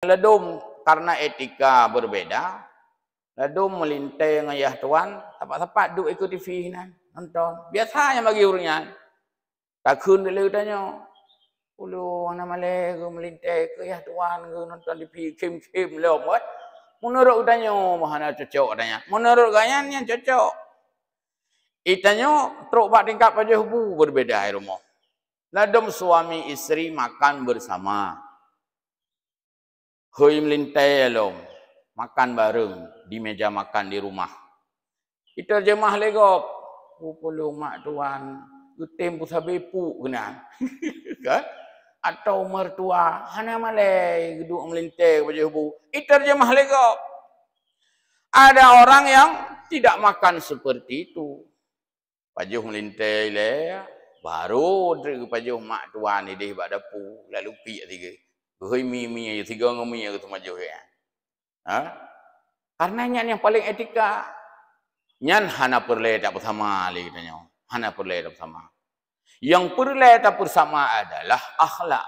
Ledum karena etika berbeda. Ledum melintai dengan ayah tuan, tepat-tepat duduk ikut TV nan, nonton. Biasanya bagi urunnya. Takun dulu tanya. Ulu mana malai ke melintai ke ayah tuan ke nonton TV kim-kim lewat. Menurut tanya mana cocok tanya. Menurut ganyan yang cocok. Itanya teruk pak tingkat pada hubu berbeda di rumah. Ledum suami isteri makan bersama. Hui melintai lom. Makan bareng di meja makan di rumah. Kita terjemah legop. Puluh mak tuan, utem pusabepu kena. Kan? Atau mertua, hana malai duduk melintai baju hubu. Itu terjemah legop. Ada orang yang tidak makan seperti itu. Baju melintai le, baru baju mak tuan ni dia buat dapu, lalu pi tiga. Hui mi tiga ngemi tu maju ya. Ha? Karena nyan yang paling etika. Nyan hana perle tak bersama lagi tanya. Hana perle tak bersama. Yang perle tak bersama adalah akhlak.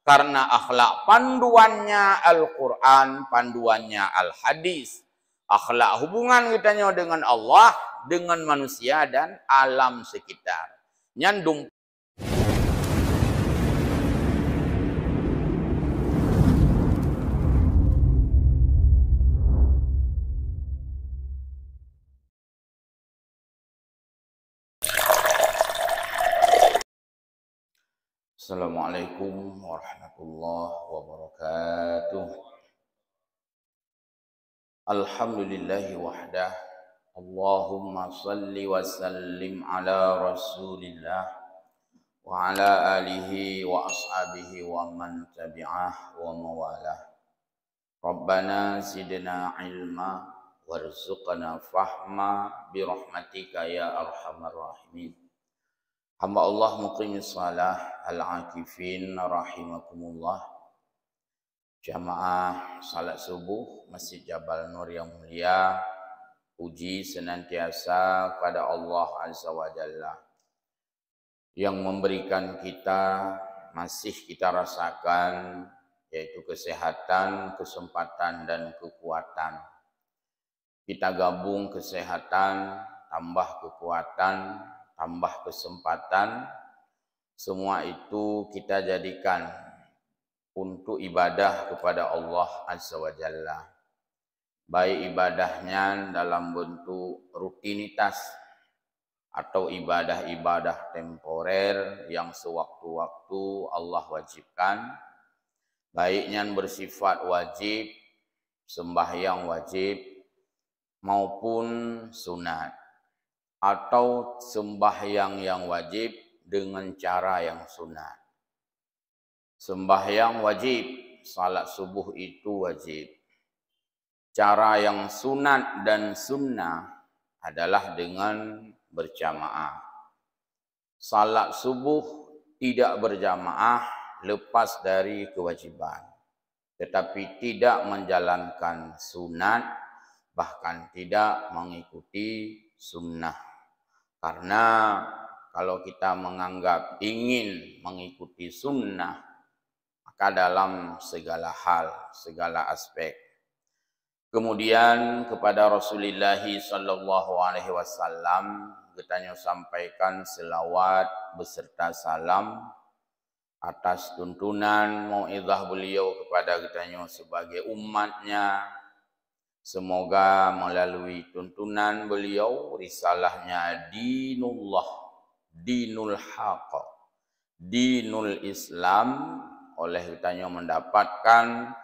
Karena akhlak panduannya Al-Quran, panduannya Al-Hadis. Akhlak hubungan kitanya dengan Allah, dengan manusia dan alam sekitar. Nyan dum Assalamualaikum warahmatullahi wabarakatuh. Alhamdulillahi wahdah. Allahumma salli wa sallim ala rasulillah wa ala alihi wa ashabihi wa man tabi'ah wa mawalah. Rabbana zidna ilma warzuqna fahma birahmatika ya arhamar rahimin. Hamba Allah muqimis salah al-akifin rahimakumullah. Jamaah salat subuh Masjid Jabal Nur yang mulia, puji senantiasa kepada Allah Azza wa Jalla yang memberikan kita, masih kita rasakan, yaitu kesehatan, kesempatan dan kekuatan. Kita gabung kesehatan, tambah kekuatan, tambah kesempatan, semua itu kita jadikan untuk ibadah kepada Allah Azza wa Jalla. Baik ibadahnya dalam bentuk rutinitas atau ibadah-ibadah temporer yang sewaktu-waktu Allah wajibkan, baiknya bersifat wajib, sembahyang wajib, maupun sunat. Atau sembahyang yang wajib dengan cara yang sunat. Sembahyang wajib, salat subuh itu wajib. Cara yang sunat dan sunnah adalah dengan berjamaah. Salat subuh tidak berjamaah lepas dari kewajiban. Tetapi tidak menjalankan sunat, bahkan tidak mengikuti sunnah. Karena kalau kita menganggap ingin mengikuti sunnah, maka dalam segala hal, segala aspek. Kemudian kepada Rasulullah sallallahu alaihi wasallam kita sampaikan selawat beserta salam atas tuntunan mau'izah beliau kepada kita sebagai umatnya. Semoga melalui tuntunan beliau, risalahnya dinullah, dinul haqq, dinul Islam, oleh kitanya mendapatkan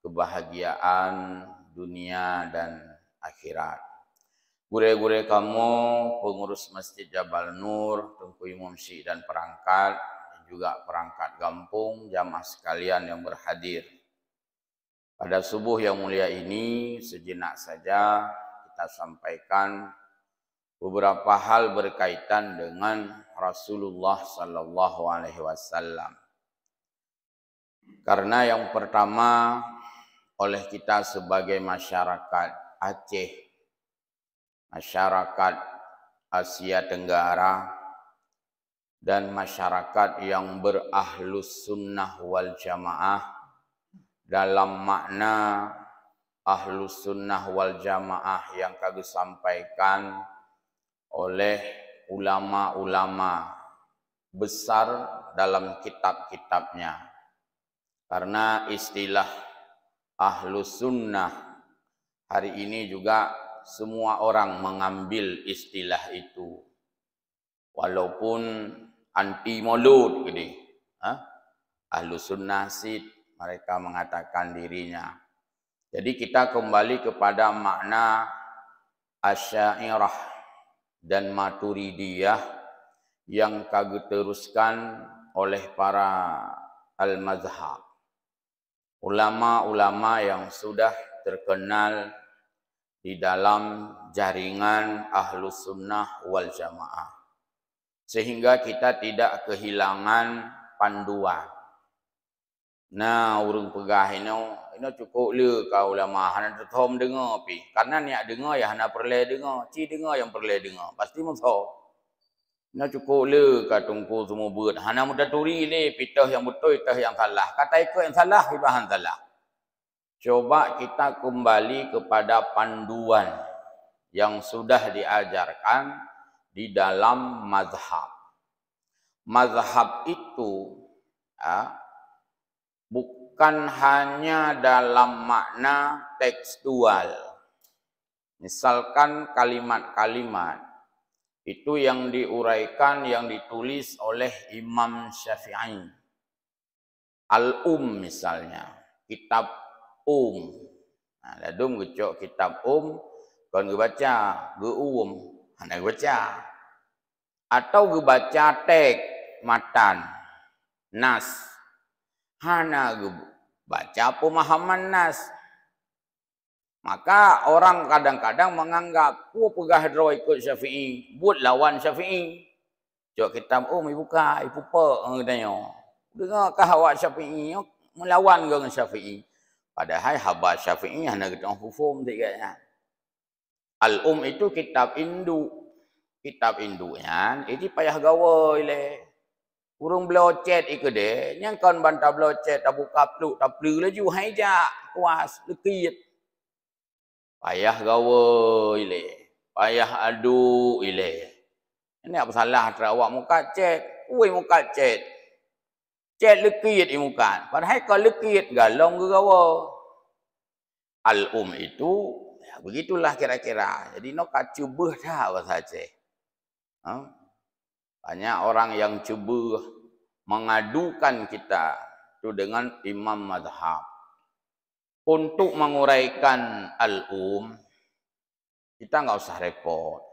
kebahagiaan dunia dan akhirat. Gure-gure kamu, pengurus Masjid Jabal Nur, Tengku Imam Syekh dan perangkat, dan juga perangkat kampung, jamaah sekalian yang berhadir. Pada subuh yang mulia ini, sejenak saja kita sampaikan beberapa hal berkaitan dengan Rasulullah sallallahu alaihi wasallam. Karena yang pertama, oleh kita sebagai masyarakat Aceh, masyarakat Asia Tenggara, dan masyarakat yang berahlus sunnah wal jamaah, dalam makna Ahlus Sunnah wal Jamaah yang kami sampaikan oleh ulama-ulama besar dalam kitab-kitabnya. Karena istilah Ahlus Sunnah hari ini juga semua orang mengambil istilah itu. Walaupun anti maulud gini. Ahlus Sunnah sih mereka mengatakan dirinya. Jadi kita kembali kepada makna Asy'ariyah dan Maturidiyah yang diteruskan oleh para al-mazhab. Ulama-ulama yang sudah terkenal di dalam jaringan Ahlus Sunnah wal Jamaah. Sehingga kita tidak kehilangan panduan. Nah, urang pegah ini cukup le kau ulama hana terthom dengar pi. Karena niat dengar ya hana perle dengar, ci dengar yang perle dengar. Pasti mengso. Nah cukup le ka tungku semua beut. Hana muda turi ni pitah yang betul, pitah yang salah. Kata ikut yang salah, ibahan salah. Coba kita kembali kepada panduan yang sudah diajarkan di dalam mazhab. Mazhab itu bukan hanya dalam makna tekstual. Misalkan kalimat-kalimat itu yang diuraikan, yang ditulis oleh Imam Syafi'i. Al-Um misalnya, kitab Nah, ladum gecok kitab kon baca, hana baca. Atau baca teks matan, nas. Hana baca pemahaman nas. Maka orang kadang-kadang menganggap, pegah draw ikut Syafi'i, buat lawan Syafi'i. Jok kitab ibu ka, ibu pa, katanya. Dengarkah awak Syafi'i melawan dengan Syafi'i? Padahal habat Syafi'i hanya kita hukum tikatnya. Al-Um itu kitab induk. Kitab induknya, ini payah gawa ile. Urung blocet ikut deh, yang kan bantah blocet, tabu kapluk, taplu laju haijak, kuas, lekit. Payah gawa ile, payah adu ile. Ini apa salah terawak muka cet, muka cet. Cet lekit i muka. Padahal kalau lekit galong ke gawa. Al-Um itu ya begitulah kira-kira. Jadi no kacubuh dah bahasa Aceh. Banyak orang yang cuba mengadukan kita itu dengan imam mazhab. Untuk menguraikan Al-Um, kita nggak usah repot.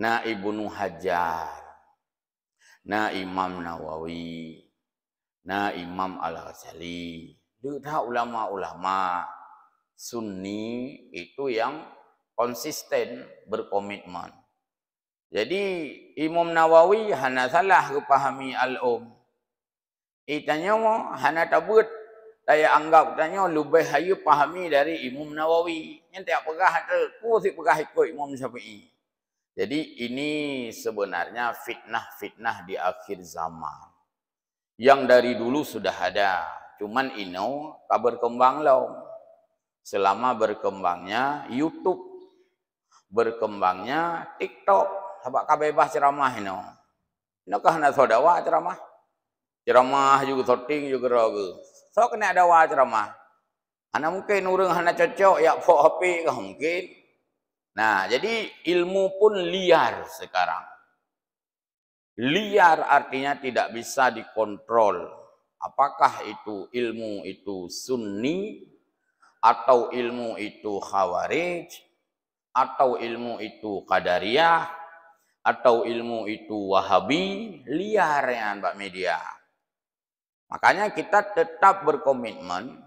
Nah Ibnu Hajar, nah Imam Nawawi, nah Imam Al-Ghazali. Dah ulama-ulama Sunni itu yang konsisten berkomitmen. Jadi Imam Nawawi hana salah kepahami Al-Um. Itanya mo hana tabut saya anggap tanya lebih hayu pahami dari Imam Nawawi. Yang tak pegah tu, si pegah ikut Imam Syafi'i. Jadi ini sebenarnya fitnah-fitnah di akhir zaman. Yang dari dulu sudah ada. Cuman ino berkembang lah. Selama berkembangnya YouTube, berkembangnya TikTok, sebab bebas ceramah ino. Ino kah nak sodawa ceramah? Ceramah juga sorting juga ragu. So kena ada wa ceramah. Ana mungkin urang hana cocok ya pok HP kah mungkin. Nah, jadi ilmu pun liar sekarang. Liar artinya tidak bisa dikontrol. Apakah itu ilmu itu sunni, atau ilmu itu khawarij, atau ilmu itu qadariyah, atau ilmu itu wahabi, liar ya Mbak Media. Makanya kita tetap berkomitmen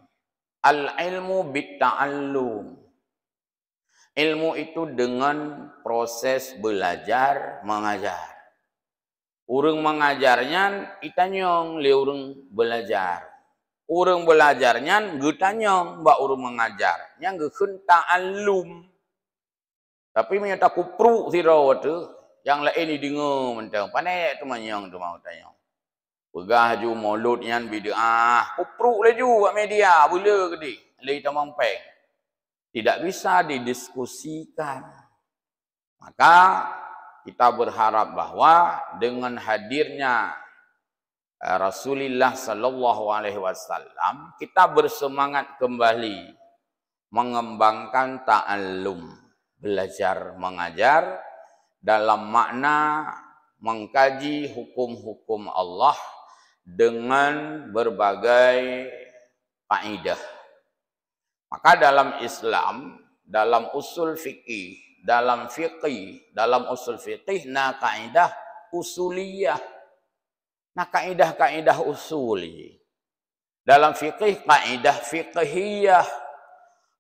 al-ilmu bitta'allum. Ilmu itu dengan proses belajar mengajar. Urang mengajarnya itanyong le urang belajar. Urang belajarnya getanyong mbak urang mengajar. Yang geun ta'allum. Tapi menyata kupru sira tu yang lain didengar mentang. Pandai tu manyong tu mau tanyong. Pegah ju maulud yang bid'ah. Kupruk lah ju kat media. Bila ke di? Lagi tamang peng. Tidak bisa didiskusikan. Maka kita berharap bahwa dengan hadirnya Rasulullah sallallahu alaihi wasallam, kita bersemangat kembali mengembangkan ta'allum, belajar mengajar dalam makna mengkaji hukum-hukum Allah dengan berbagai kaidah. Maka dalam Islam, dalam usul fikih, dalam usul fikih, kaidah usuliyah. Kaidah usuli. Dalam fikih, kaidah fiqhiyah.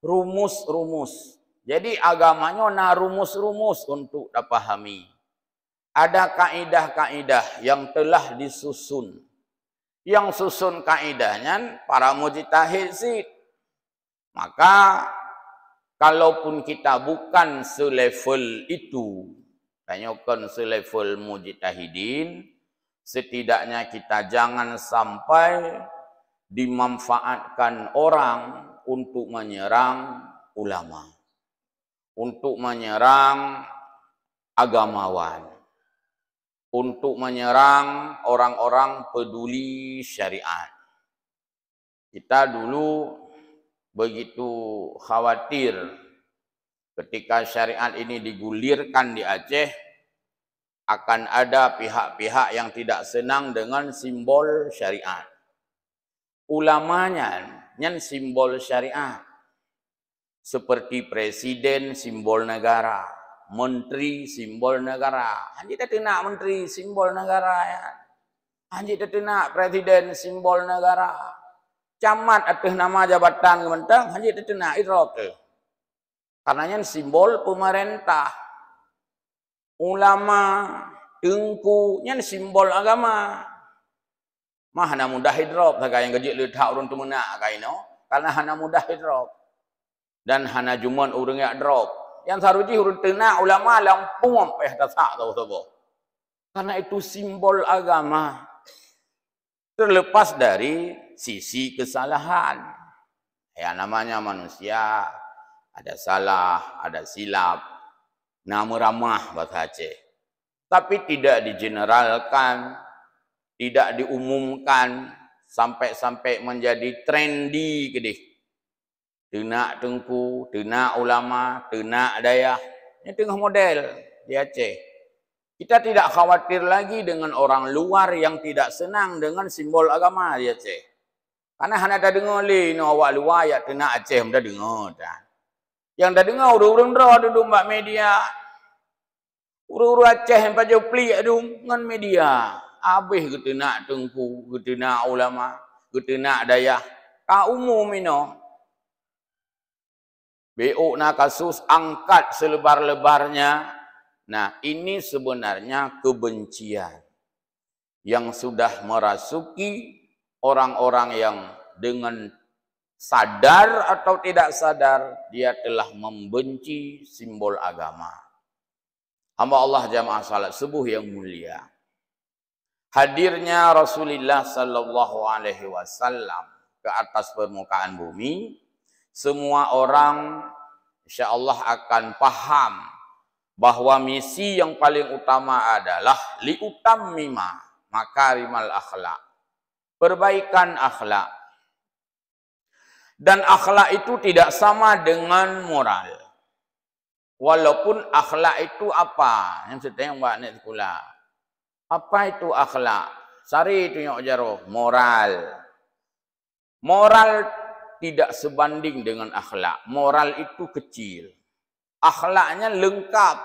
Rumus-rumus. Jadi agamanya rumus-rumus untuk dipahami. Ada kaidah-kaidah yang telah disusun. Yang susun kaidahnya para mujtahid sih. Maka kalaupun kita bukan selevel itu, tanyakan selevel mujtahidin, setidaknya kita jangan sampai dimanfaatkan orang untuk menyerang ulama, untuk menyerang agamawan, untuk menyerang orang-orang peduli syariat. Kita dulu begitu khawatir ketika syariat ini digulirkan di Aceh, akan ada pihak-pihak yang tidak senang dengan simbol syariat. Ulamanya yang simbol syariat. Seperti presiden simbol negara, menteri simbol negara. Anjir tak nak menteri simbol negara ya. Anjir tak nak presiden simbol negara. Camat atas nama jabatan kementang, anjir tak nak idrop tu. Karenanya simbol pemerintah. Ulama, tengku, yang simbol agama. Mah hana mudah hidrop, sakai yang gejik letak urun tu menak kai no, karena hana mudah hidrop. Dan hana juman urun yak drop. Yang saruji urun tenak ulama lampung sampai tasak tahu sabo. Karena itu simbol agama. Terlepas dari sisi kesalahan. Ya namanya manusia, ada salah, ada silap. Nama ramah bahasa Aceh. Tapi tidak digeneralkan, tidak diumumkan sampai menjadi trendy kedih. Tenak tengku, tenak ulama, tenak dayah. Ini tengah model di Aceh. Kita tidak khawatir lagi dengan orang luar yang tidak senang dengan simbol agama di Aceh. Karena hanya ada dengar ni awak luar ya tenak Aceh dah dengar dah. Yang dah dengar urung-urung dah duduk mbak media. Urung-urung Aceh yang pada pelik dengan media. Habis kita nak tengku, kita nak ulama, kita nak dayah. Ka umum ino. BO na kasus angkat selebar-lebarnya. Nah, ini sebenarnya kebencian yang sudah merasuki orang-orang yang dengan sadar atau tidak sadar dia telah membenci simbol agama. Hamba Allah jamaah salat subuh yang mulia. Hadirnya Rasulullah sallallahu alaihi wasallam ke atas permukaan bumi, semua orang insyaallah akan paham bahwa misi yang paling utama adalah liutammima makarimal akhlak. Perbaikan akhlak. Dan akhlak itu tidak sama dengan moral. Walaupun akhlak itu apa? Yang saya buat ni sekolah. Apa itu akhlak? Sari itu yang jaro, moral. Moral tidak sebanding dengan akhlak. Moral itu kecil. Akhlaknya lengkap.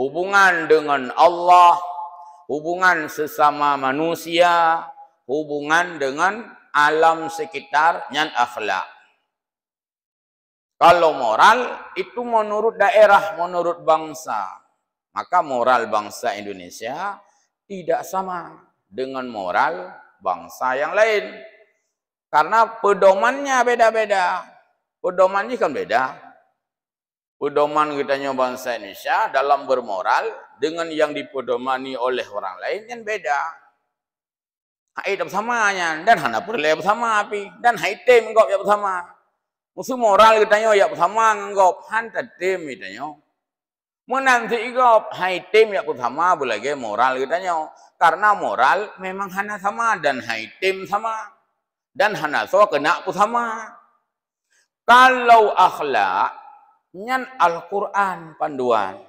Hubungan dengan Allah, hubungan sesama manusia, hubungan dengan alam sekitar yang akhlak. Kalau moral itu menurut daerah, menurut bangsa. Maka moral bangsa Indonesia tidak sama dengan moral bangsa yang lain. Karena pedomannya beda-beda. Pedomannya kan beda. Pedoman kitanya bangsa Indonesia dalam bermoral dengan yang dipedomani oleh orang lain kan beda. Hai dah bersamanya dan hana perle bersama api dan hai tem ngop ya bersama. Musuh moral katanya ya bersama ngop han tem katanya. Menanti igop hai tim ya bersama belage moral katanya. Karena moral memang hana sama dan hai tim sama dan hana so kena bersama. Kalau akhlak nyan Al-Quran panduan,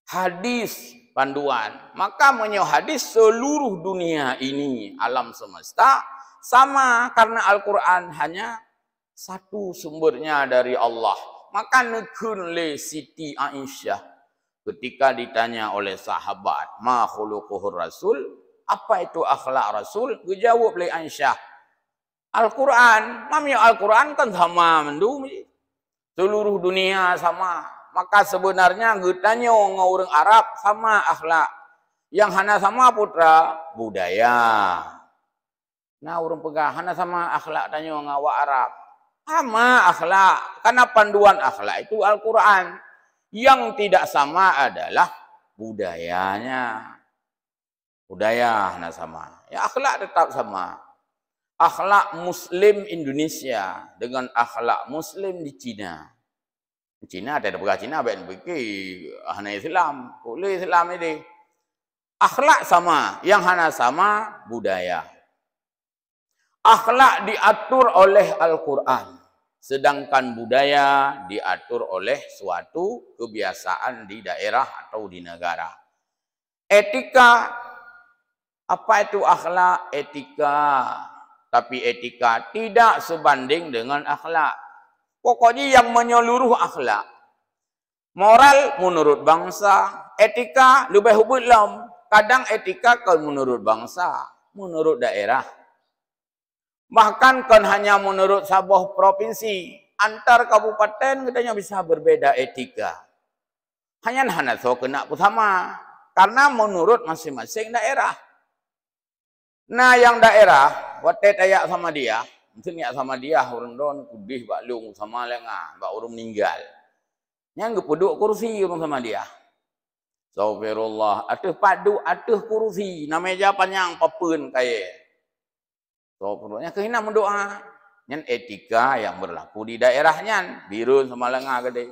hadis panduan, maka menyo hadis seluruh dunia ini alam semesta sama karena Al-Quran hanya satu sumbernya dari Allah. Maka nekun le Siti Aisyah ketika ditanya oleh sahabat, ma khuluquhur rasul, apa itu akhlak Rasul? Dijawab oleh Aisyah, Al-Quran. Mami Al-Quran kan sama mendung. Seluruh dunia sama. Maka sebenarnya getanya orang Arab sama akhlak. Yang hana sama putra budaya. Nah orang pegah hana sama akhlak tanya ngawak Arab. Sama akhlak. Karena panduan akhlak itu Al-Quran. Yang tidak sama adalah budayanya. Budaya hana sama. Ya akhlak tetap sama. Akhlak Muslim Indonesia dengan akhlak Muslim di Cina. Di Cina ada pegawai Cina baik fikir hana Islam, boleh Islam ini. Akhlak sama, yang hana sama budaya. Akhlak diatur oleh Al-Quran, sedangkan budaya diatur oleh suatu kebiasaan di daerah atau di negara. Etika, apa itu akhlak? Etika. Tapi etika tidak sebanding dengan akhlak. Pokoknya yang menyeluruh akhlak. Moral menurut bangsa. Etika lebih belum. Kadang etika kan menurut bangsa. Menurut daerah. Bahkan kan hanya menurut sebuah provinsi. Antar kabupaten katanya bisa berbeda etika. Hanya so kena bersama. Karena menurut masing-masing daerah. Nah yang daerah, watet ayak sama dia, mungkin ya sama dia, orang don kudih bak lung sama lengah, bak orang meninggal. Yang gepuduk kursi orang sama dia. Astagfirullah, atuh padu, atuh kursi, namanya panjang papun kaya. Astagfirullahnya kehina mendoa. Yang etika yang berlaku di daerahnya, biru sama lengah gede.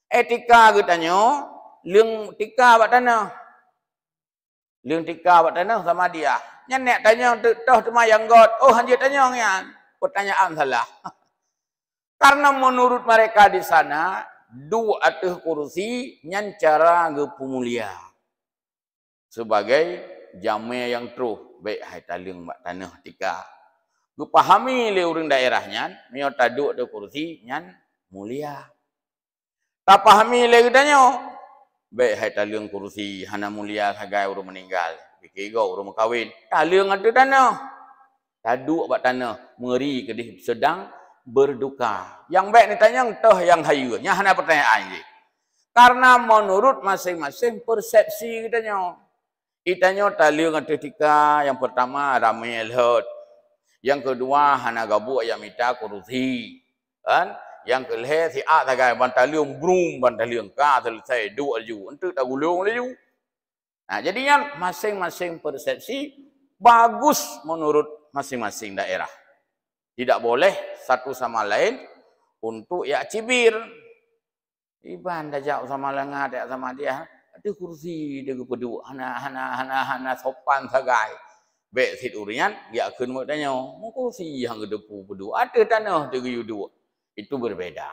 Etika katanya, leung tika bak tanah. Leung tika bak tanah sama dia. Nyak tanya toh temayang god. Oh hanya tanya ngan. Pertanyaan salah. Karena menurut mereka di sana dua atuh kursi nyan cara gepumulia sebagai jame yang truh baik hai taling mak tanah tika. Gepahami le urang daerahnya mio taduk de kursi nyan mulia. Tak pahami le tanya baik hai taling kursi hana mulia sagai urang meninggal. Fikir kau orang kahwin. Talang ada tanah. Taduk buat tanah. Meri kedih sedang berduka. Yang baik ni tanya toh yang hayu. Yang hanya pertanyaan je. Karena menurut masing-masing persepsi kitanya. Itanya talang ada tiga. Yang pertama ramai elhot. Yang kedua hana gabuk yang minta kursi. Kan? Yang kelihatan si A tagai bantalium brum bantalium ka selesai dua ju. Untuk tak gulung laju. Nah, jadinya masing-masing persepsi bagus menurut masing-masing daerah. Tidak boleh satu sama lain untuk ya cibir. Iban dah jauh sama lengah tak sama dia. Ada kursi dia kepedu. Hana sopan sagai. Baik sit urian dia akan bertanya, "Mau kursi yang gedepu pedu ada tanah dia dua." Itu berbeda.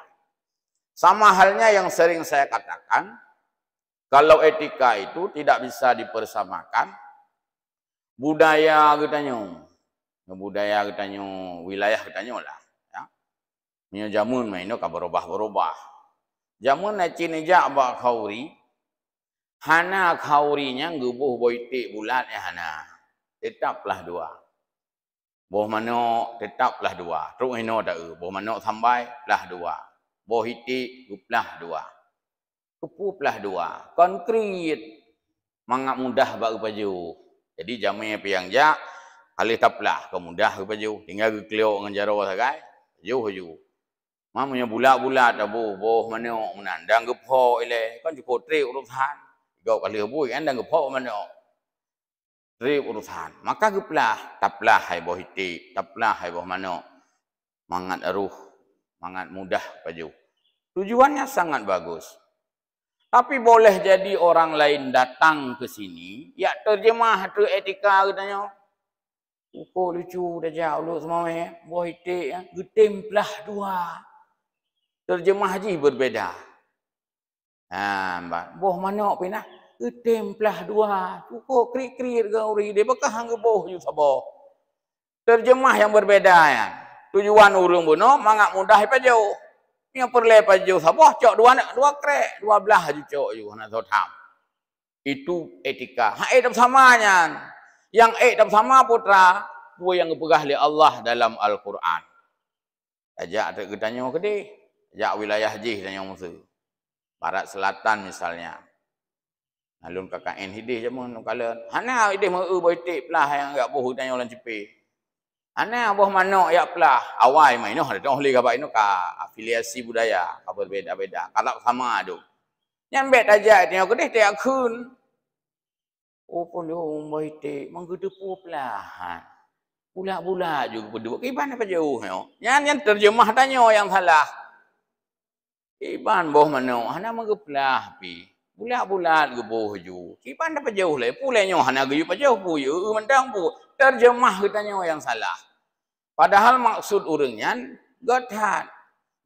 Sama halnya yang sering saya katakan, kalau etika itu tidak bisa dipersamakan, budaya katanya, wilayah katanya lah. Ya. Punya jamun mainnya kan berubah-berubah. Jamun na cineja abak kauri, hana kaurinya gubuh boitik bulat ya hana, tetaplah dua. Boh mano tetaplah dua. Teruk hino tak boh mano sampai lah dua. Boh hitik guplah dua. Kepuplah dua. Konkret. Mangat mudah bak baju. Jadi jamai piang jak. Kali taplah. Kemudah baju. Tinggal keliok dengan jaro sagai. Baju. Mamanya bulat-bulat. Boh mana menandang gepok. Kan cukup trik urusan. Kau kali hubui kan. Dan gepok mana. Rib urusan. Maka geplah, taplah hai boh hitik, taplah hai boh manok. Mangat eruh, mangat mudah paju. Tujuannya sangat bagus. Tapi boleh jadi orang lain datang ke sini, ya terjemah tu etika katanya. Ukur lucu dah jauh lu semua boh hitik ya, getemplah dua. Terjemah haji berbeda. Boh manok pinah. Getemplah dua. Cukup krik-krik ke uri. Dia bekah hangga boh you sabar. Terjemah yang berbeda ya. Tujuan urung bunuh, mangak mudah apa jauh. Yang perlu apa jauh sabar. Cok dua krek. 12 je cok you. Nak sotam. Itu etika. Hak edap samanya. Yang edap sama putra. Dua yang dipegah oleh Allah dalam Al-Quran. Ajak tak ketanya ke dia. Ajak wilayah haji tanya musuh. Barat selatan misalnya. Alun KKN hidih je mun kala. Hana hidih mau boitik pelah yang enggak boh tanya ulang cepe. Hana boh manok ya pelah. Awai mai noh ada oleh gabai noh ka afiliasi budaya ka berbeda-beda. Kalau sama tu. Yang bet aja tanya kedih tak kun. Oh pun boitik menggedepu pelah. Pula-pula juga berdua. Iban apa jauh yo. Yang terjemah tanya yang salah. Iban boh manok hana mengeplah pi. Bulat-bulat ke boh ju. Kipan dapat jauh lah. Pulainya hana geyu pa jauh pu. You mendang pu. Terjemah katanya yang salah. Padahal maksud urangnya godhat.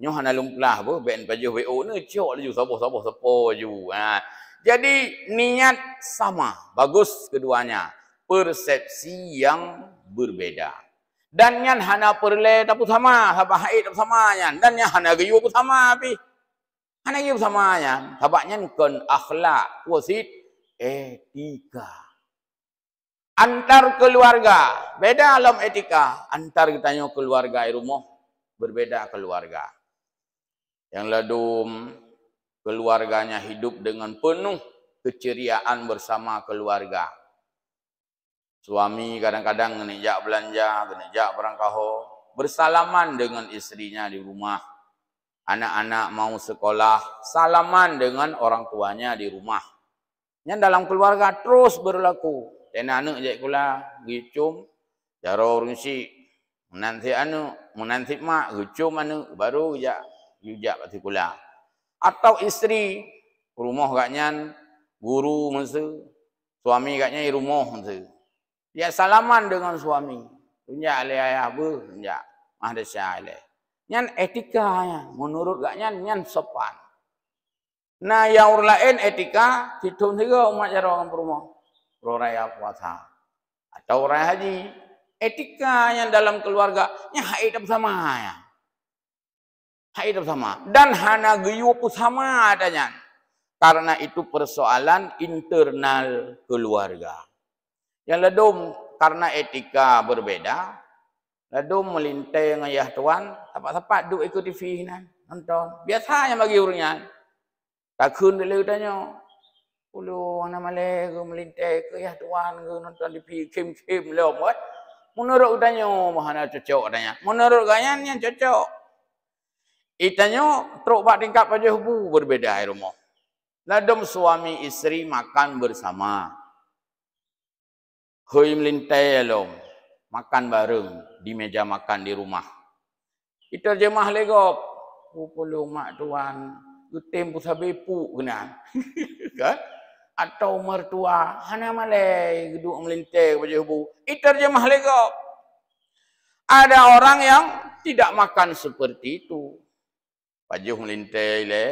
Nyo hana lumplah boh ben pa jauh bo ne cok ju saboh-saboh sepo ju. Jadi niat sama. Bagus keduanya. Persepsi yang berbeda. Dan yang hana perle tapi sama. Sabah haid sama yan. Dan yang hana geyu pun sama pi. Hanya itu samanya, sebabnya kan akhlak, wasit, etika. Antar keluarga, beda dalam etika. Antar kitanya keluarga rumah, berbeda keluarga. Yang ladum keluarganya hidup dengan penuh keceriaan bersama keluarga. Suami kadang-kadang ngenijak belanja, ngenijak berangkaho, bersalaman dengan istrinya di rumah. Anak-anak mau sekolah, salaman dengan orang tuanya di rumah. Yang dalam keluarga terus berlaku. Dan anak je kula gicum, jaro urunsi, menanti mak gicum anu baru jujak pati kula. Atau istri rumah gaknya guru masa, suami gaknya di rumah masa. Dia salaman dengan suami. Tunjuk alih ayah bu, tunjuk mah desa alih. Nyan etika ya, menurut gaknya nyan sopan. Nah yang lain etika, hitung juga umat jara orang perumah. Raya puasa. Atau raya haji. Etika yang dalam keluarga, nya hidup sama ya. Hidup sama. Dan hana geyu pun sama adanya. Karena itu persoalan internal keluarga. Yang ledum karena etika berbeda, ledum melintai ngayah tuan, tempat-tempat duk ikut TV nonton. Biasanya bagi orangnya. Takun dulu tanya, ulu mana malai ke melintai ke ayah tuan ke nonton TV kim-kim lomot. Menurut tanya mana cocok tanya. Menurut ganyan yang cocok. Itanya truk pak tingkat pada hubu berbeda di rumah. Ledum suami istri makan bersama. Hui melintai lom. Makan bareng di meja makan di rumah. Kita terjemah legop. Puluh mak tuan. Getem pusat bepu kena. Kan? Atau mertua. Hana malai. Geduk melintai kepada hubu. Kita terjemah legop. Ada orang yang tidak makan seperti itu. Pajuh melintai le.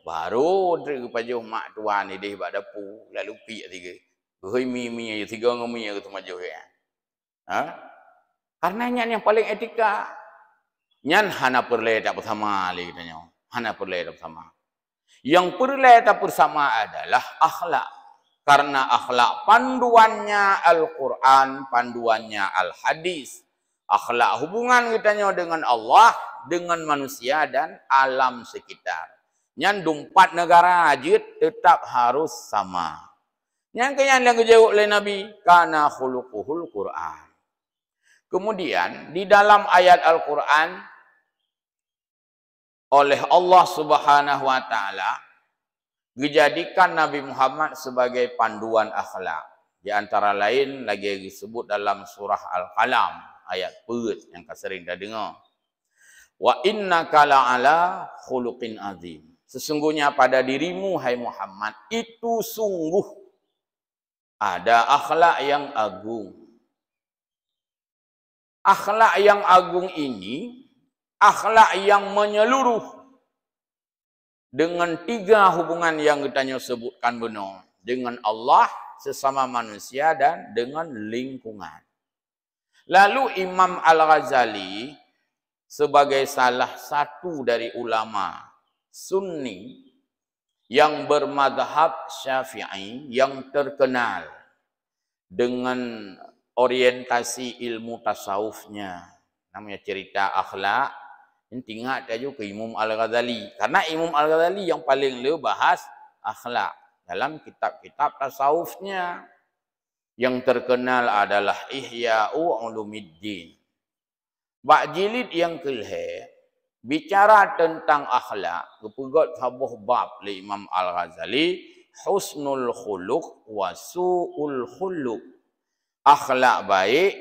Baru pajuh mak tuan ni dia buat dapu. Lalu pi tiga. Hui mi tiga ngemi ke majuh ya. Karena nyan yang paling etika. Nyan hana perle tak bersama lagi katanya. Hana perle tak bersama. Yang perle tak bersama adalah akhlak. Karena akhlak panduannya Al-Quran, panduannya Al-Hadis. Akhlak hubungan katanya dengan Allah, dengan manusia dan alam sekitar. Nyan 4 negara ajit tetap harus sama. Yang kenyan yang dijawab oleh Nabi, kana khuluquhul Quran. Kemudian di dalam ayat Al-Quran oleh Allah Subhanahu wa taala dijadikan Nabi Muhammad sebagai panduan akhlak. Di antara lain lagi disebut dalam surah Al-Qalam ayat perut yang sering dah dengar. Wa innaka la'ala khuluqin azim. Sesungguhnya pada dirimu hai Muhammad itu sungguh ada akhlak yang agung. Akhlak yang agung ini akhlak yang menyeluruh dengan 3 hubungan yang kita sebutkan benar. Dengan Allah, sesama manusia dan dengan lingkungan. Lalu Imam Al-Ghazali sebagai salah satu dari ulama Sunni yang bermadhab Syafi'i yang terkenal dengan orientasi ilmu tasawufnya, namanya cerita akhlak. Ini ingat aja ke Imam Al-Ghazali, karena Imam Al-Ghazali yang paling bahas akhlak dalam kitab-kitab tasawufnya. Yang terkenal adalah Ihya'u Ulumiddin. Bak jilid yang kelih bicara tentang akhlak, kepegat habuh bab oleh Imam Al-Ghazali, husnul khuluq wa su'ul khuluq. Akhlak baik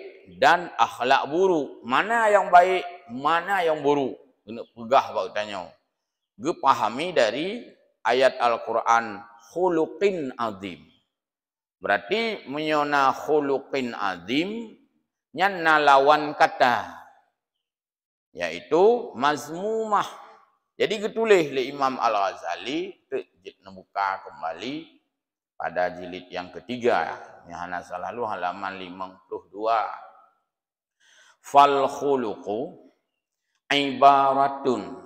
dan akhlak buruk. Mana yang baik, mana yang buruk? Kena pegah bak tanya. Ge pahami dari ayat Al-Quran khuluqin azim. Berarti menyona khuluqin azim nyana lawan kata, yaitu mazmumah. Jadi ketulih oleh Imam Al-Ghazali, buka kembali pada jilid yang ketiga, yang selalu halaman 52. Fal khuluqu ibaratun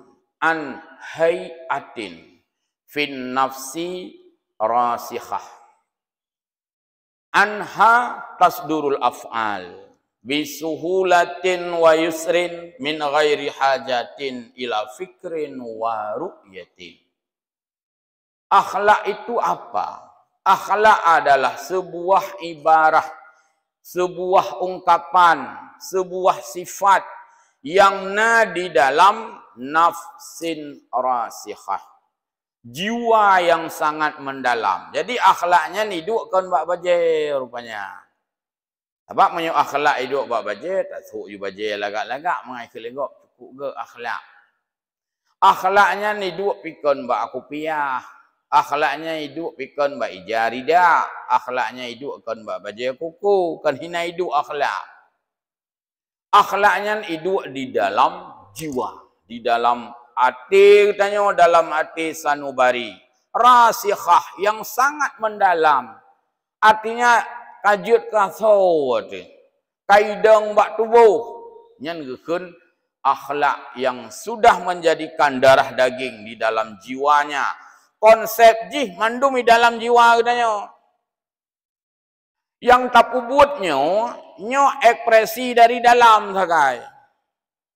an hayatin fin nafsi rasikhah. Anha tasdurul af'al bisuhulatin wa yusrin min ghairi hajatin ila fikrin wa ru'yatin. Akhlak itu apa? Akhlak adalah sebuah ibarah, sebuah ungkapan, sebuah sifat yang di dalam nafsin rasikhah, jiwa yang sangat mendalam. Jadi akhlaknya ni duk kan bak baje rupanya. Sebab menyo akhlak hidup bak baje, tak suruh you baje lagak-lagak mengai kelegok cukup ke akhlak. Akhlaknya ni duk pikon bak aku piah. Akhlaknya hidup pikon bak ijarida. Akhlaknya hidup kan bak baje kuku, kan hina hidup akhlak. Akhlaknya hidup di dalam jiwa, di dalam hati, tanya dalam hati sanubari, rasikhah yang sangat mendalam. Artinya kajut kasau, kaidang bak tubuh, nyan gekun akhlak yang sudah menjadikan darah daging di dalam jiwanya. Konsep jih mandum di dalam jiwa katanya. Yang tak ubutnya, nyo ekspresi dari dalam sakai.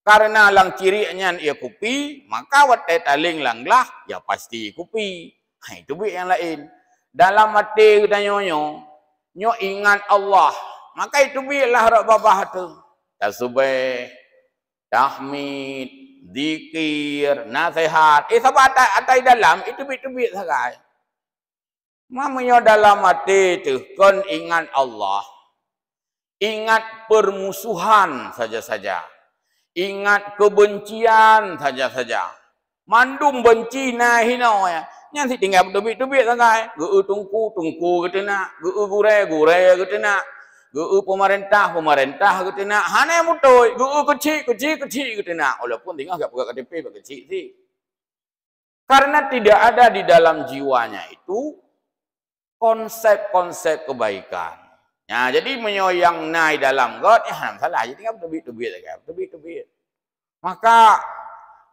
Karena lang cirinya ia kupi, maka watai taling langlah, ya pasti kupi. Itu bi yang lain. Dalam hati kita nyo ingat Allah, maka itu bi lah rak babah tu. Tasbih, tahmid, zikir, nasihat. Sebab atai dalam itu bi sakai. Mamanya dalam hati itu kon ingat Allah, ingat permusuhan saja-saja. Ingat kebencian saja-saja. Mandum benci nah hina ya. Nyan si tinggal tubik-tubik sangai. Geu tungku gitu nak. Geu gure gitu nak. Geu pemerintah gitu nak. Hane mutoi. Geu kecil gitu nak. Walaupun tinggal gak pegang KTP kecil sih. Karena tidak ada di dalam jiwanya itu konsep-konsep kebaikan. Ya, jadi menyoyang naik dalam God, ya salah. Jadi kan tubik-tubik saja, tubik-tubik. Maka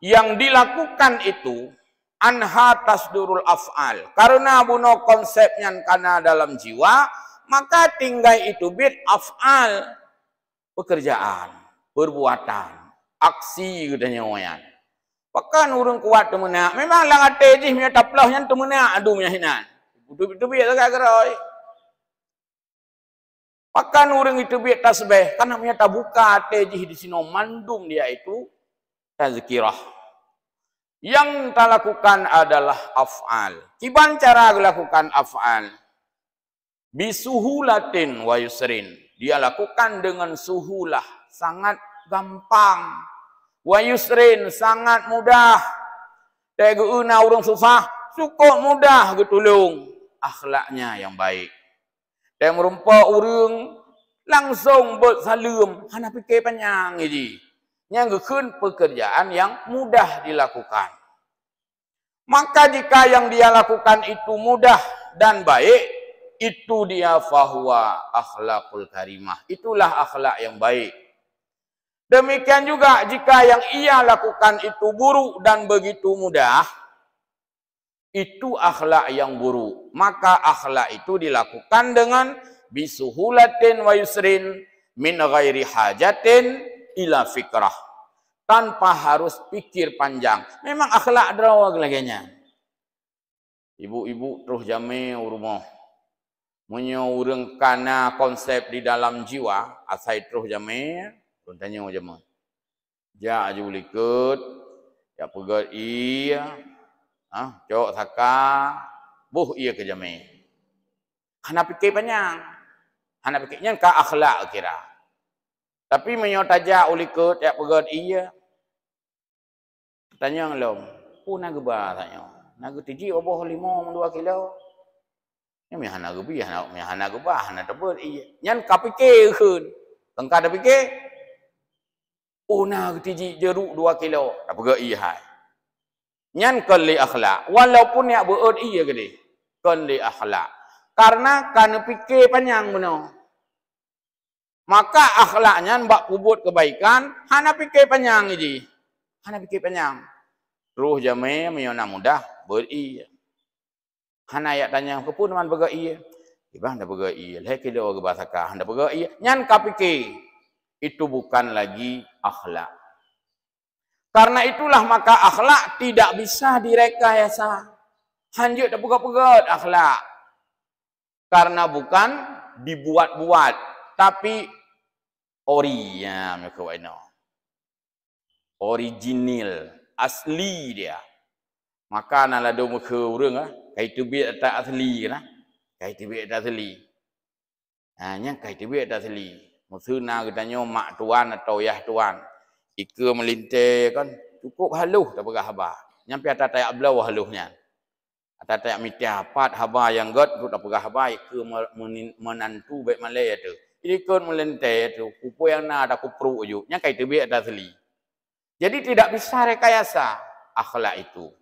yang dilakukan itu anha tasdurul af'al. Karena buno konsepnya karena dalam jiwa, maka tinggal itu bit af'al, pekerjaan, perbuatan, aksi katanya orang. Bahkan urang kuat temenak. Memang lang ate jih punya taplahnya temenak, aduh punya hinan. Tubik-tubik saja gerai. Pakan orang itu biar tasbih, kan namanya tabuka tejih di sini mandum dia itu tazkirah. Yang kita lakukan adalah af'al. Kiban cara lakukan af'al. bisuhulatin wa yusrin. Dia lakukan dengan suhulah, sangat gampang. Wa yusrin, sangat mudah. Tegeuna orang susah, cukup mudah getulung. Akhlaknya yang baik. Dan merumpa orang langsung bersalam, hana fikir panjang ini. Yang gekun pekerjaan yang mudah dilakukan. Maka jika yang dia lakukan itu mudah dan baik, itu dia fahuwa akhlakul karimah. Itulah akhlak yang baik. Demikian juga jika yang ia lakukan itu buruk dan begitu mudah, itu akhlak yang buruk. Maka akhlak itu dilakukan dengan bisuhulatin wa yusrin min ghairi hajatin ila fikrah. Tanpa harus pikir panjang. Memang akhlak drawag laginya. Ibu-ibu terus jame rumah. Menyoreng kana konsep di dalam jiwa. Asai terus jame. Tanya jame. Ja aju likut. Ya pegat iya. Cok saka. Buh iya ke jame. Hana pikir panjang. Hana pikirnya ka akhlak kira. Tapi menyotaja ulikut ya pegat iya. Tanya ngelom, naga ba tanya. Naga tiji oboh 5 2 kilo. Nya mi hana gebi hana ba hana tebet iya. Nyan kapike keun. Tengka da pikir. Naga tiji jeruk 2 kilo. Tak pegak iya hai. Nyan kali akhlak. Walaupun ya beut iya gede. Kali akhlak. Karena kana pikir panjang benar. Maka akhlaknya mbak kubut kebaikan, hana pikir panjang ini. Hana pikir panjang. Ruh jame menyona mudah beri. Hana ya tanya kepun man bega iya. Ibang dah bega iya. Leh kilo ke bahasa kah dah bega iya. Nyan kapike. Itu bukan lagi akhlak. Karena itulah maka akhlak tidak bisa direkayasa. Hanjut dah pegat-pegat akhlak. Karena bukan dibuat-buat, tapi ori ya mereka wano. Original. Asli dia. Maka nalado muka orang kai tebik tak asli kan. Kai tebik tak asli. Nya kai tebik tak asli. Musuna katanya mak tuan atau yah tuan. Ika melintir kan cukup haluh tak pegah haba. Nyampe atas tayak belau haluhnya. Atas tayak mitia pat haba yang god tu tak pegah haba ika menantu baik malai tu. Ika melintir tu kupu yang na ada kupru ju. Nya kai tebik tak asli. Jadi tidak bisa rekayasa akhlak itu.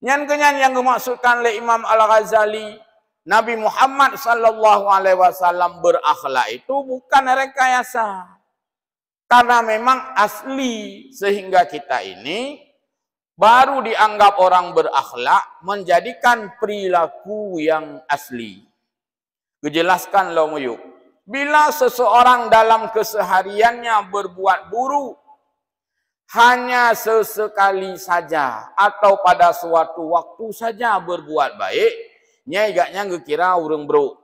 Nyan-kenyan yang dimaksudkan oleh Imam Al-Ghazali, Nabi Muhammad sallallahu alaihi wasallam berakhlak itu bukan rekayasa. Karena memang asli sehingga kita ini baru dianggap orang berakhlak menjadikan perilaku yang asli. Kejelaskan lo muyuk. Bila seseorang dalam kesehariannya berbuat buruk hanya sesekali saja atau pada suatu waktu saja berbuat baik, nyai gaknya ngekira urang bro.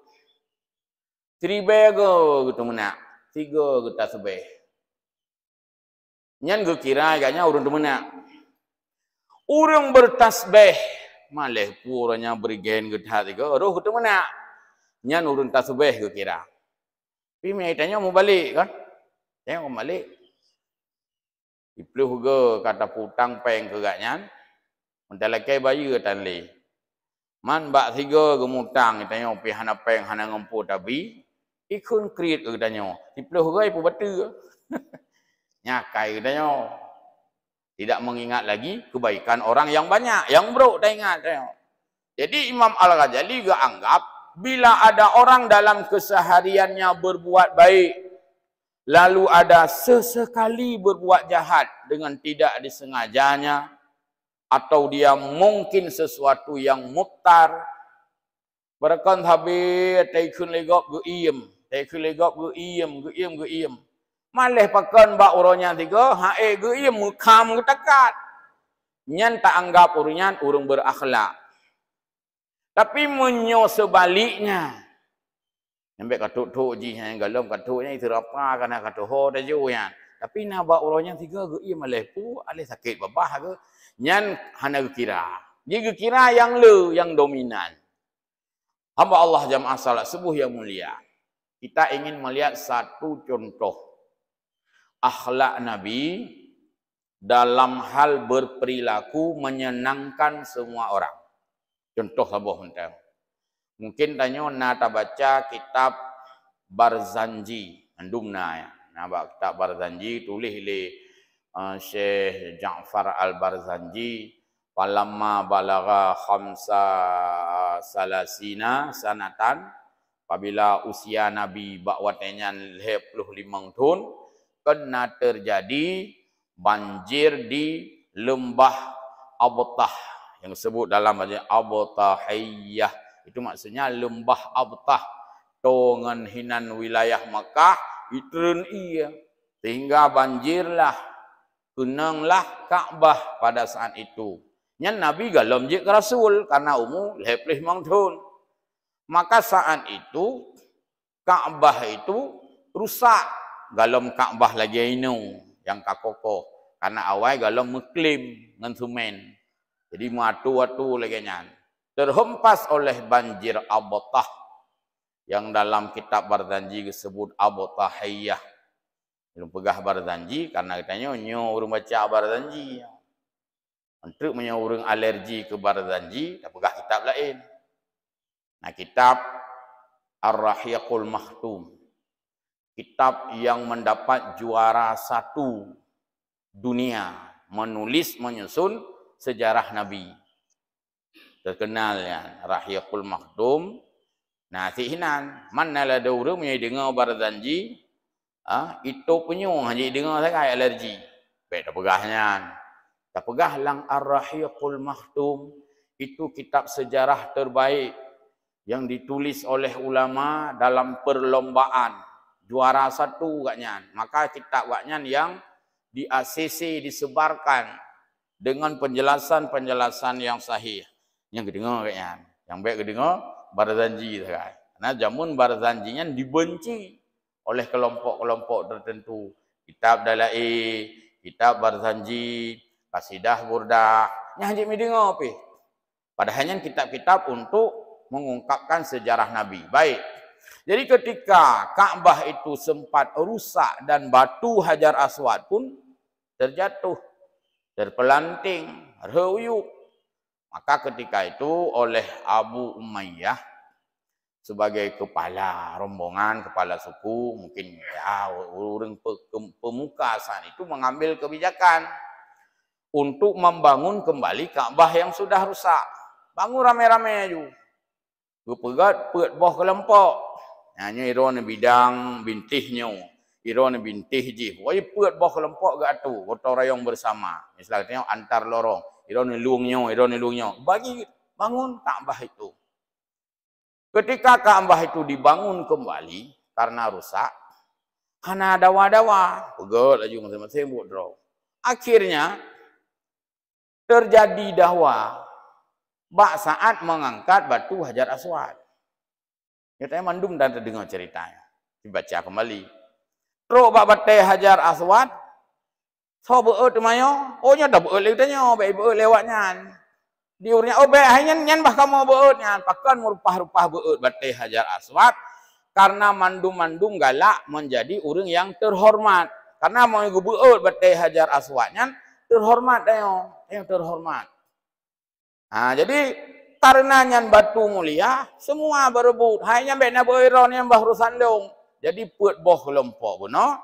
3 bego gitu menak, 3 kita sebeh. Nyan ngekira gaknya urang menak. Urang bertasbih malih puranya berigen gedha 3 roh gitu menak. Nyan urang tasbih ngekira. Tapi mai tanya mau balik kan? Tanya mau balik. Ipluh ke kata putang peng ke gaknyan. Mentalakai bayi ke tanli. Man bak 3 gemutang tanya pi hana peng hana ngempu tabi. Ikun krit ke tanya. Ipluh ke ipu batu. Nyakai ke tanya. Tidak mengingat lagi kebaikan orang yang banyak. Yang bro tak ingat tanya. Jadi Imam Al-Ghazali juga anggap bila ada orang dalam kesehariannya berbuat baik, lalu ada sesekali berbuat jahat dengan tidak disengajanya, atau dia mungkin sesuatu yang muktar, berkan habis taikun legok geiem, malih pakan bak urangnya 3, hae geiem mukam ketekat. Nyan tak anggap urunyan urung berakhlak. Tapi menyo sebaliknya. Sampai katuk-tuk ji yang galom katuknya itu apa kana katuk ho dah jo yan. Tapi na ba urangnya 3 ge malih pu alih sakit babah ke. Nyan hana kira. Dia kira yang le yang dominan. Hamba Allah jamaah salat subuh yang mulia. Kita ingin melihat satu contoh akhlak Nabi dalam hal berperilaku menyenangkan semua orang. Contoh sabuh mentang. Mungkin tanya nak baca kitab Barzanji, andumna ya. Nah, kitab Barzanji tulis oleh Syekh Ja'far Al-Barzanji falamma balagha khamsa salasina sanatan, apabila usia Nabi bakwatnya 55 tahun, kena terjadi banjir di lembah Abtah yang disebut dalam bahasa Abtahiyah. Itu maksudnya lembah Abtah tongan hinan wilayah Makkah itreun iya, sehingga banjirlah kenanglah Ka'bah pada saat itu. Nyan Nabi galom je ke Rasul karena umur 55 tahun. Maka saat itu Ka'bah itu rusak. Galom Ka'bah lagi inu yang kakokoh. Karena awal galom meklim dengan sumen. Jadi matu-watu lagi nyan. Terhempas oleh banjir Abtah yang dalam kitab Barzanji disebut Abtahiyah. Belum pegah Barzanji karena katanya nyo urang baca Barzanji. Untuk punya orang alergi ke Barzanji, tak pegah kitab lain. Nah, kitab Ar-Rahiqul Makhtum. Kitab yang mendapat juara 1 dunia. Menulis, menyusun sejarah Nabi. Terkenal ya, Rahiqul Makhtum. Nah, sihinan. Mana ada orang yang dengar Barzanji, itu penyung, hanya dengar saya alergi. Baik, tak pegahnya. Tak pegah lang Ar-Rahiqul Makhtum. Itu kitab sejarah terbaik yang ditulis oleh ulama dalam perlombaan. Juara 1 katnya. Maka kitab katnya yang di ACC disebarkan dengan penjelasan-penjelasan yang sahih. Yang kedengar katnya. Yang baik kedengar Barzanji. Karena jamun Barzanjinya dibenci oleh kelompok-kelompok tertentu. Kitab Dalail, kitab Barzanji, Qasidah Burdah, nyahjik mi dengar apa? Padahalnya kitab-kitab untuk mengungkapkan sejarah Nabi. Baik. Jadi ketika Ka'bah itu sempat rusak dan batu Hajar Aswad pun terjatuh, terpelanting, reyuk. Maka ketika itu oleh Abu Umayyah sebagai kepala rombongan, kepala suku, mungkin ya orang pemuka saat itu mengambil kebijakan untuk membangun kembali Ka'bah yang sudah rusak. Bangun rame-rame aja. Pegat, pegat boh kelompok. Hanya iron bidang bintihnya. Iron bintih je. Wai pegat boh kelompok gak tu. Gotong royong bersama. Misalnya antar lorong. Iron lungnya. Bagi bangun Ka'bah itu. Ketika Ka'bah itu dibangun kembali karena rusak, hana dawa-dawa. Pegat aja masing-masing buat draw. Akhirnya terjadi dakwah bak saat mengangkat batu Hajar Aswad. Katanya mandum dan terdengar ceritanya. Dibaca kembali. Teruk bak batai Hajar Aswad. So beut mayo. Oh nya dah beut lewatnya, baik beut lewatnya. Diurnya oh baik hanya nyan bah kamu beut nyan. Pakan merupah-rupah beut batai Hajar Aswad karena mandum-mandum galak menjadi orang yang terhormat. Karena mau beut batai Hajar Aswad nyan terhormat dayo. Yang terhormat. Nah, jadi karena nyan batu mulia, semua berebut. Hanya bena beron yang bah urusan dong. Jadi puat boh kelompok beno.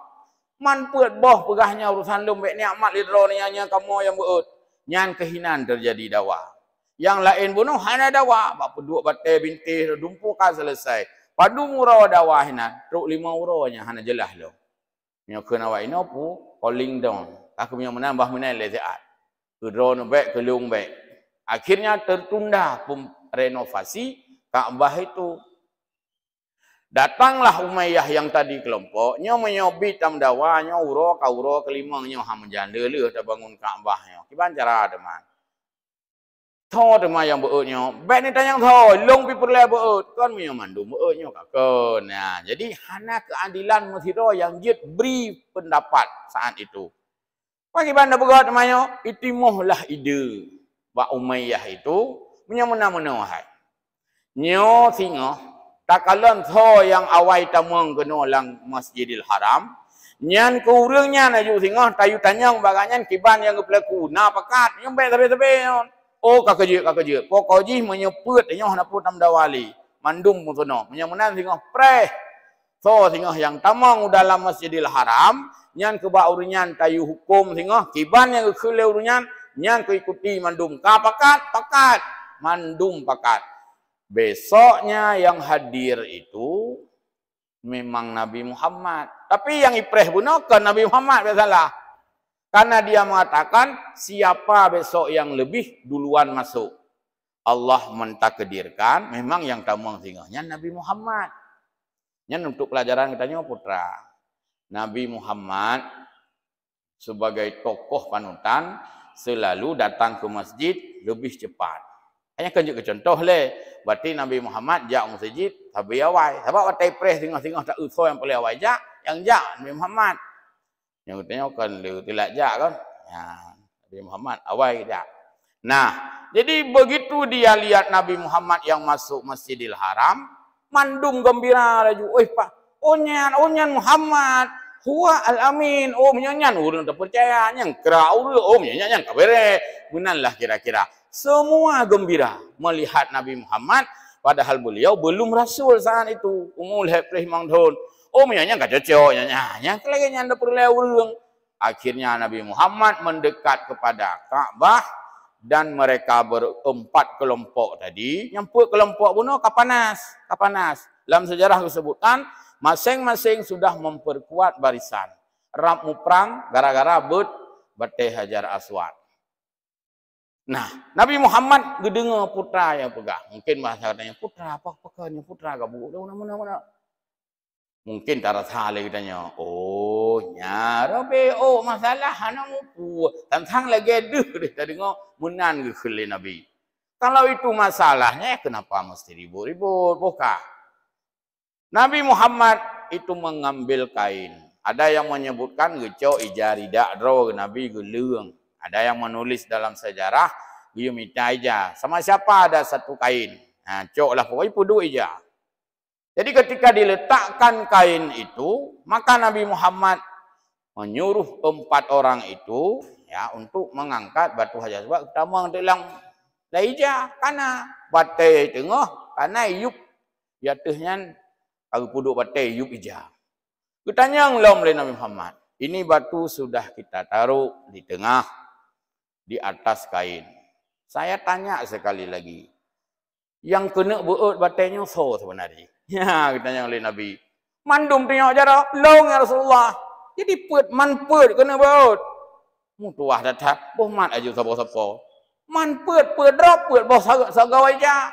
Man puat boh pegahnya urusan dong. Bek ni amat lidron yang kamu yang beut. Nyan kehinan terjadi dakwah. Yang lain beno hanya dakwah. Bak peduk batai bintih dumpukan selesai. Padu murah dakwah hinan. Truk 5 uranya hanya jelas lo. Yang kena awak ini apa? Calling down. Aku yang menambah menilai leziat. Ke drone baik, ke lung baik. Akhirnya tertunda renovasi Ka'bah itu. Datanglah Umayyah yang tadi kelompoknya menyobit tam dawanya uro kauro kelimangnya ham menjanda leh dah bangun Ka'bahnya. Kiban cara teman. Tho teman yang beutnya. Baik ni tanya tho, long pi perle beut. Kan punya mandu beutnya kakon. Nah, jadi hana keadilan Mesiro yang jid beri pendapat saat itu. Bagi banda begat namanya, itimuhlah ide Pak Umayyah itu punya mana-mana wahai. Nyo singo takalan tho yang awai tamang kena lang Masjidil Haram. Nyan ku urangnya na ju singo tayu tanyang baganyan kiban yang kepelaku na pakat yang baik tabe-tabe yon. Oh kakajut. Pokoji menyeput nyo na putam dawali. Mandum mutono. Menyamunan singo preh. So singo yang tamang dalam Masjidil Haram, nyan keba urunyan tayu hukum singo kiban yang kele urunyan nyan ku ikuti mandum ka pakat mandum pakat. Besoknya yang hadir itu memang Nabi Muhammad. Tapi yang ipreh bukan Nabi Muhammad salah. Karena dia mengatakan siapa besok yang lebih duluan masuk. Allah mentakdirkan memang yang tamang singonya Nabi Muhammad. Yang untuk pelajaran katanya putra. Nabi Muhammad sebagai tokoh panutan selalu datang ke masjid lebih cepat. Hanya tunjuk ke contoh le. Berarti Nabi Muhammad jak masjid tabi awai. Sebab watai preh tengah-tengah tak usah yang boleh awai jak, yang jak Nabi Muhammad. Yang katanya kan le tilak jak kan. Ya, Nabi Muhammad awai jak. Nah, jadi begitu dia lihat Nabi Muhammad yang masuk Masjidil Haram, mandum gembira laju. Pak, onyan Muhammad, huwa al-amin. Oh, menyanyan urang tak percaya, nyang kera urang, menyanyan kabere. Benarlah kira-kira. Semua gembira melihat Nabi Muhammad, padahal beliau belum rasul saat itu. Umul hepreh mangdon. Oh, menyanyan tak cocok, nyanyi. Kelagi nyanda perlu urang. Akhirnya Nabi Muhammad mendekat kepada Ka'bah dan mereka berempat kelompok tadi. Yang kelompok bunuh kapanas. Dalam sejarah disebutkan masing-masing sudah memperkuat barisan. Ramu perang gara-gara batai Hajar Aswad. Nah, Nabi Muhammad gedengar putra yang pegang. Mungkin bahasa katanya putra apa pakainya putra gabu. Mana. Mungkin cara salah kitanya. Oh, nyarabe masalah anak mupu. Tantang lagi deh tadi munan ke Nabi. Kalau itu masalahnya kenapa mesti ribut-ribut? Bukan. Nabi Muhammad itu mengambil kain. Ada yang menyebutkan gecok ijari dakro Nabi gelung. Ada yang menulis dalam sejarah dia minta ija. Sama siapa ada satu kain. Nah, cok lah pokoknya pudu ija. Jadi ketika diletakkan kain itu, maka Nabi Muhammad menyuruh 4 orang itu ya untuk mengangkat batu Hajar Aswad. Pertama dalam laija karena batai tengah karena yub ya tehnya aku puduk batai yub ija. Kutanya ngelom oleh Nabi Muhammad. Ini batu sudah kita taruh di tengah di atas kain. Saya tanya sekali lagi. Yang kena beut batainya so sebenarnya. Ya, katanya oleh Nabi. Mandum tengok jara, long ya Rasulullah. Jadi man kena beut. Mutuah datang, boh mat aja sapa-sapa. Man drop boh sagawai ja.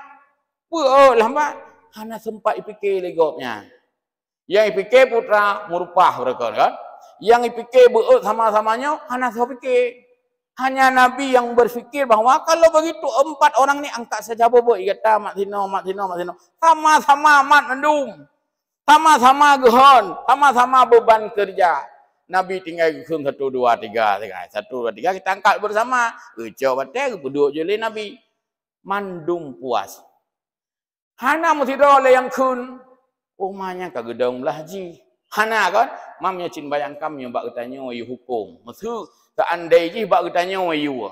Beut lambat. Hana sempat fikir legopnya. Yang fikir putra murupah mereka kan. Yang fikir beut sama-samanya hana fikir. Hanya Nabi yang berfikir bahawa kalau begitu 4 orang ni angkat saja bobo kata mak sino. Sama-sama mat mendum. Sama-sama gehon, sama-sama beban kerja. Nabi tinggal gehon 1 2 3. 1 2 3 kita angkat bersama. Ucap batai duduk je le Nabi. Mandum puas. Hana mesti oleh yang kun. Umanya ka gedong belah haji. Hana kan mamnya cin bayang kami yang bak tanya yu hukum. Maksud seandai je bak tanya yu.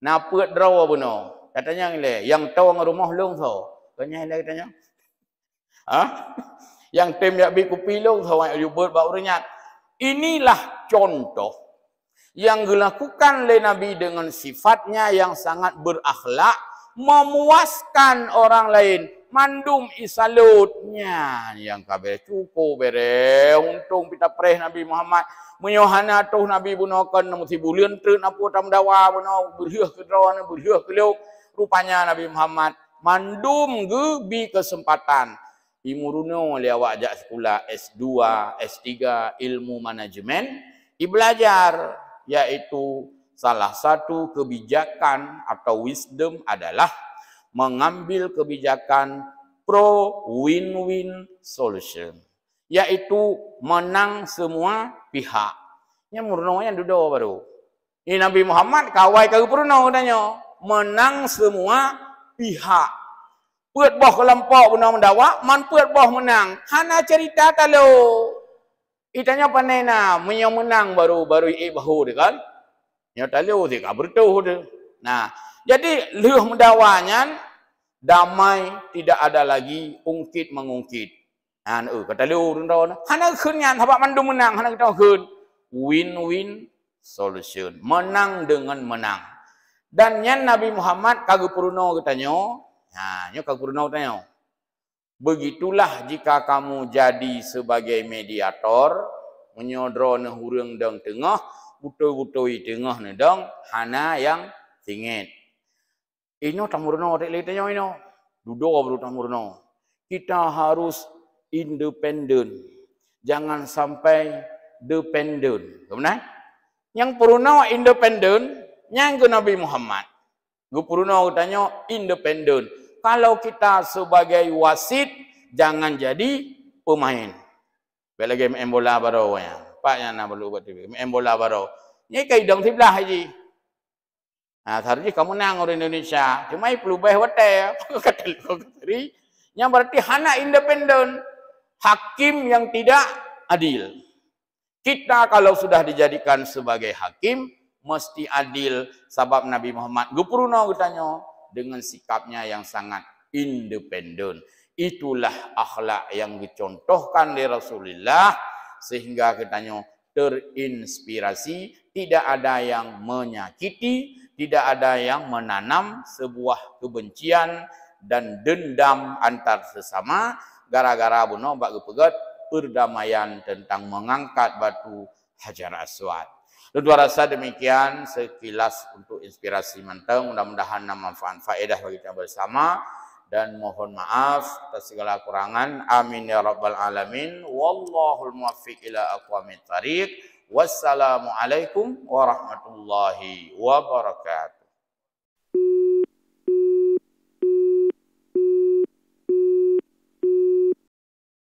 Napa draw buno? Katanya le yang tahu rumah long so. Tanya le katanya. Ha? Yang tem yak bi kopi long so yu ber bak urnya. Inilah contoh yang dilakukan oleh Nabi dengan sifatnya yang sangat berakhlak, memuaskan orang lain. Mandum isalutnya yang kabeh cukup bere untung kita preh Nabi Muhammad menyohana tuh Nabi bunokan mesti bulian treun apa tam dawa buno berhiuh ke drawan berhiuh ke leuk rupanya Nabi Muhammad mandum gebi kesempatan imuruno le awak jak sekolah S2 S3 ilmu manajemen dibelajar yaitu salah satu kebijakan atau wisdom adalah mengambil kebijakan pro win-win solution, yaitu menang semua pihak. Yang murnonya duduk baru. Ini Nabi Muhammad kawai kau purno tanya menang semua pihak. Puat boh kelompok benar mendawa, man puat boh menang. Hana cerita talo. Itanya panena, menyang menang baru bahu dia kan. Nya talo dia bertuh dia. Nah, jadi leuh mendawanya damai, tidak ada lagi ungkit mengungkit. Nah, kata leuh ndon. Hana keunnya habak mandum menang, hana kita keun. Win-win solution. Menang dengan menang. Dan nyan Nabi Muhammad kagak purno katanya. Nah, nyo kagak purno katanya. Begitulah jika kamu jadi sebagai mediator, menyodro ne hurung dang tengah, butoi-butoi tengah ne dang, hana yang tingit. Ino tamurno dek litanya ino. Dudo baru tamurno. Kita harus independen. Jangan sampai dependen. Benar? Yang purno independen, yang ke Nabi Muhammad. Gupurno tanya independen. Kalau kita sebagai wasit, jangan jadi pemain. Bela game bola baru ya. Pak yang nak perlu buat TV. Main bola baru. Ni kaidang sebelah haji. Nah, tadi kamu nang orang Indonesia. Cuma perlu bayar hotel. Kata tadi. Yang berarti hana independen. Hakim yang tidak adil. Kita kalau sudah dijadikan sebagai hakim, mesti adil. Sebab Nabi Muhammad gupurno katanya dengan sikapnya yang sangat independen. Itulah akhlak yang dicontohkan oleh Rasulullah sehingga katanya terinspirasi, tidak ada yang menyakiti, tidak ada yang menanam sebuah kebencian dan dendam antar sesama gara-gara buno bak gepegat perdamaian tentang mengangkat batu Hajar Aswad. Dua rasa demikian sekilas untuk inspirasi menteng. Mudah-mudahan manfaat faedah bagi kita bersama. Dan mohon maaf atas segala kurangan. Amin ya rabbal alamin. Wallahul muwaffiq ila aqwamit thariq. Wassalamualaikum warahmatullahi wabarakatuh.